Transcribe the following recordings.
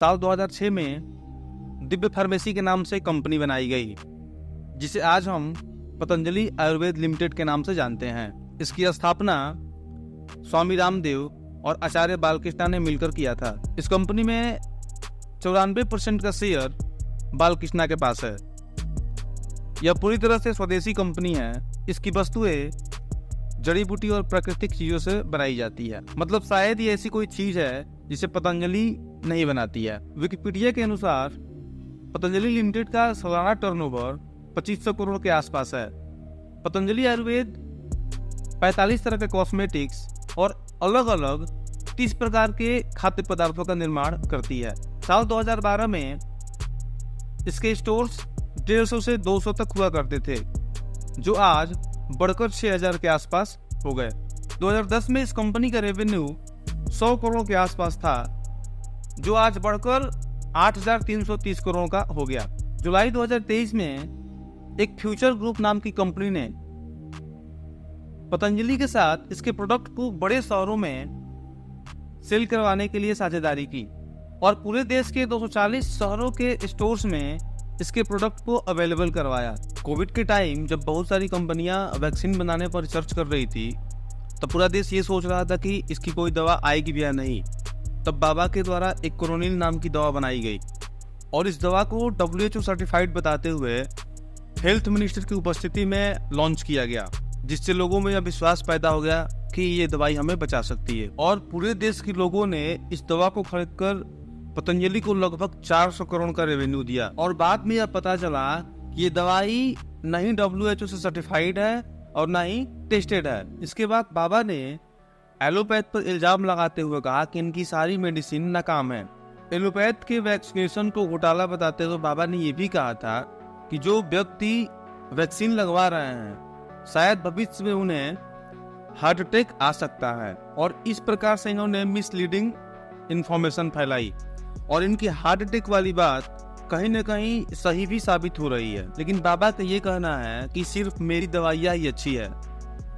साल 2006 में दिव्य फार्मेसी के नाम से कंपनी बनाई गई, जिसे आज हम पतंजलि आयुर्वेद लिमिटेड के नाम से जानते हैं। इसकी स्थापना स्वामी रामदेव और आचार्य बालकृष्णा ने मिलकर किया था। इस कंपनी में 94% का शेयर बालकृष्णा के पास है। यह पूरी तरह से स्वदेशी कंपनी है। इसकी वस्तुएं जड़ी बूटी और प्राकृतिक चीजों से बनाई जाती है। मतलब शायद ये ऐसी कोई चीज है जिसे पतंजलि नहीं बनाती है। विकिपीडिया के अनुसार पतंजलि लिमिटेड का सालाना टर्नओवर 2500 करोड़ के आसपास है। पतंजलि आयुर्वेद 45 तरह के कॉस्मेटिक्स और अलग अलग 30 प्रकार के खाद्य पदार्थों का निर्माण करती है। साल 2012 में इसके स्टोर्स 150 से 200 तक हुआ करते थे, जो आज बढ़कर 6000 के आसपास हो गए। 2010 में इस कंपनी का रेवेन्यू 100 करोड़ के आसपास था, जो आज बढ़कर 8330 करोड़ का हो गया। जुलाई 2023 में एक फ्यूचर ग्रुप नाम की कंपनी ने पतंजलि के साथ इसके प्रोडक्ट को बड़े शहरों में सेल करवाने के लिए साझेदारी की और पूरे देश के 240 शहरों के स्टोर्स में इसके प्रोडक्ट को अवेलेबल करवाया। कोविड के टाइम जब बहुत सारी कंपनियां वैक्सीन बनाने पर रिसर्च कर रही थी, तब पूरा देश ये सोच रहा था कि इसकी कोई दवा आएगी भी या नहीं। तब बाबा के द्वारा एक कोरोनिल नाम की दवा बनाई गई और इस दवा को WHO सर्टिफाइड बताते हुए हेल्थ मिनिस्टर की उपस्थिति में लॉन्च किया गया, जिससे लोगों में यह विश्वास पैदा हो गया कि ये दवाई हमें बचा सकती है। और पूरे देश के लोगों ने इस दवा को खरीदकर पतंजलि को लगभग 400 करोड़ का रेवेन्यू दिया। और बाद में यह पता चला कि ये दवाई न ही WHO से सर्टिफाइड है और न ही टेस्टेड है। इसके बाद बाबा ने एलोपैथ पर इल्जाम लगाते हुए कहा कि इनकी सारी मेडिसिन नाकाम है। एलोपैथ के वैक्सीनेशन को घोटाला बताते हुए बाबा ने यह भी कहा था कि जो व्यक्ति वैक्सीन लगवा रहे हैं, शायद भविष्य में उन्हें हार्ट अटैक आ सकता है। और इस प्रकार से इन्होंने मिसलीडिंग इंफॉर्मेशन फैलाई और इनकी हार्ट अटैक वाली बात कहीं न कहीं सही भी साबित हो रही है। लेकिन बाबा का ये कहना है कि सिर्फ मेरी दवाइयाँ ही अच्छी है,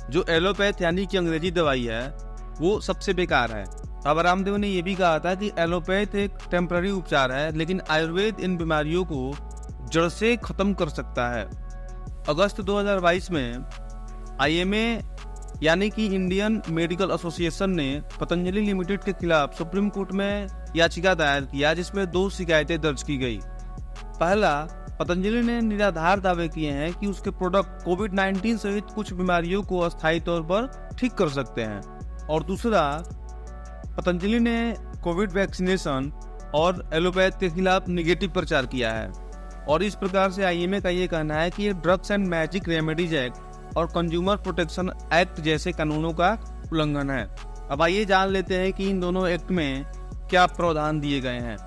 जो एलोपैथ यानी कि अंग्रेजी दवाई है वो सबसे बेकार है। बाबा रामदेव ने यह भी कहा था कि एलोपैथ एक टेम्पररी उपचार है, लेकिन आयुर्वेद इन बीमारियों को जड़ से खत्म कर सकता है। अगस्त 2022 में IMA यानी कि इंडियन मेडिकल एसोसिएशन ने पतंजलि लिमिटेड के खिलाफ सुप्रीम कोर्ट में याचिका दायर किया, जिसमें 2 शिकायतें दर्ज की गई। पहला, पतंजलि ने निराधार दावे किए हैं कि उसके प्रोडक्ट कोविड-19 सहित कुछ बीमारियों को अस्थायी तौर पर ठीक कर सकते हैं। और दूसरा, पतंजलि ने कोविड वैक्सीनेशन और एलोपैथ के खिलाफ निगेटिव प्रचार किया है। और इस प्रकार से IMA का ये कहना है कि ये drugs and magic remedies act और कंज्यूमर प्रोटेक्शन एक्ट जैसे कानूनों का उल्लंघन है। अब आइए जान लेते हैं कि इन दोनों एक्ट में क्या प्रावधान दिए गए हैं।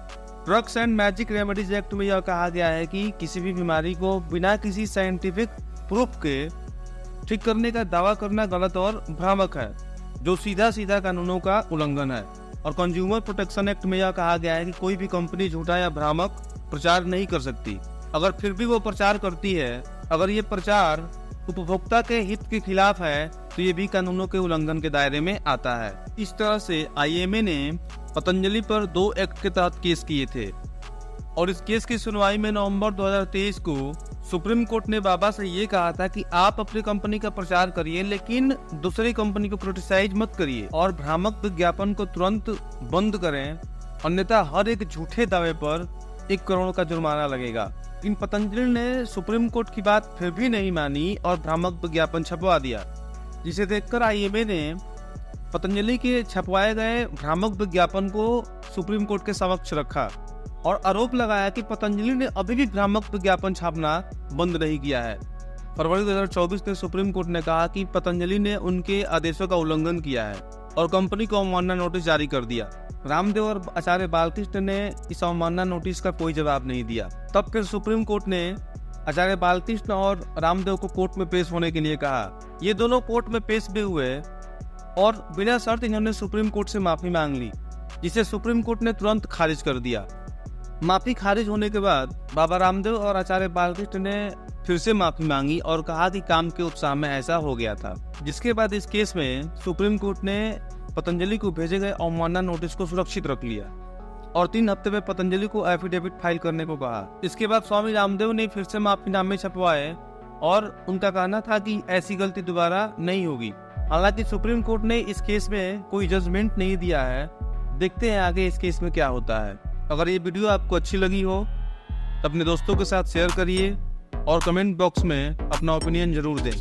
Drugs and magic remedies act में यह कहा गया है कि किसी भी बीमारी को बिना किसी साइंटिफिक प्रूफ के ठीक करने का दावा करना गलत और भ्रामक है, जो सीधा सीधा कानूनों का उल्लंघन है। और कंज्यूमर प्रोटेक्शन एक्ट में यह कहा गया है कि कोई भी कंपनी झूठा या भ्रामक प्रचार नहीं कर सकती। अगर फिर भी वो प्रचार करती है, अगर ये प्रचार उपभोक्ता के हित के खिलाफ है, तो ये भी कानूनों के उल्लंघन के दायरे में आता है। इस तरह से IMA ने पतंजलि पर 2 एक्ट के तहत केस किए थे और इस केस की सुनवाई में नवंबर 2023 को सुप्रीम कोर्ट ने बाबा से ये कहा था कि आप अपनी कंपनी का प्रचार करिए, लेकिन दूसरी कंपनी को क्रिटिसाइज मत करिए और भ्रामक विज्ञापन को तुरंत बंद करें, अन्यथा हर एक झूठे दावे पर 1 करोड़ का जुर्माना लगेगा। इन पतंजलि ने सुप्रीम कोर्ट की बात फिर भी नहीं मानी और भ्रामक विज्ञापन छपवा दिया, जिसे देखकर IMA ने पतंजलि के छपवाए गए भ्रामक विज्ञापन को सुप्रीम कोर्ट के समक्ष रखा और आरोप लगाया कि पतंजलि ने अभी भी भ्रामक विज्ञापन छापना बंद नहीं किया है। फरवरी 2024 में सुप्रीम कोर्ट ने कहा कि पतंजलि ने उनके आदेशों का उल्लंघन किया है और कंपनी को अवमानना नोटिस जारी कर दिया। रामदेव और आचार्य बालकृष्ण ने इस अवमानना नोटिस का कोई जवाब नहीं दिया। तब फिर सुप्रीम कोर्ट ने आचार्य बालकृष्ण और रामदेव को कोर्ट में पेश होने के लिए कहा। ये दोनों कोर्ट में पेश भी हुए और बिना शर्त इन्होंने सुप्रीम कोर्ट से माफी मांग ली, जिसे सुप्रीम कोर्ट ने तुरंत खारिज कर दिया। माफी खारिज होने के बाद बाबा रामदेव और आचार्य बालकृष्ण ने फिर से माफी मांगी और कहा कि काम के उत्साह में ऐसा हो गया था। जिसके बाद इस केस में सुप्रीम कोर्ट ने पतंजलि को भेजे गए अवमानना नोटिस को सुरक्षित रख लिया और 3 हफ्ते में पतंजलि को एफिडेविट फाइल करने को कहा। इसके बाद स्वामी रामदेव ने फिर से माफीनामे छपवाए और उनका कहना था कि ऐसी गलती दोबारा नहीं होगी। हालांकि सुप्रीम कोर्ट ने इस केस में कोई जजमेंट नहीं दिया है। देखते हैं आगे इस केस में क्या होता है। अगर ये वीडियो आपको अच्छी लगी हो तो अपने दोस्तों के साथ शेयर करिए और कमेंट बॉक्स में अपना ओपिनियन जरूर दें।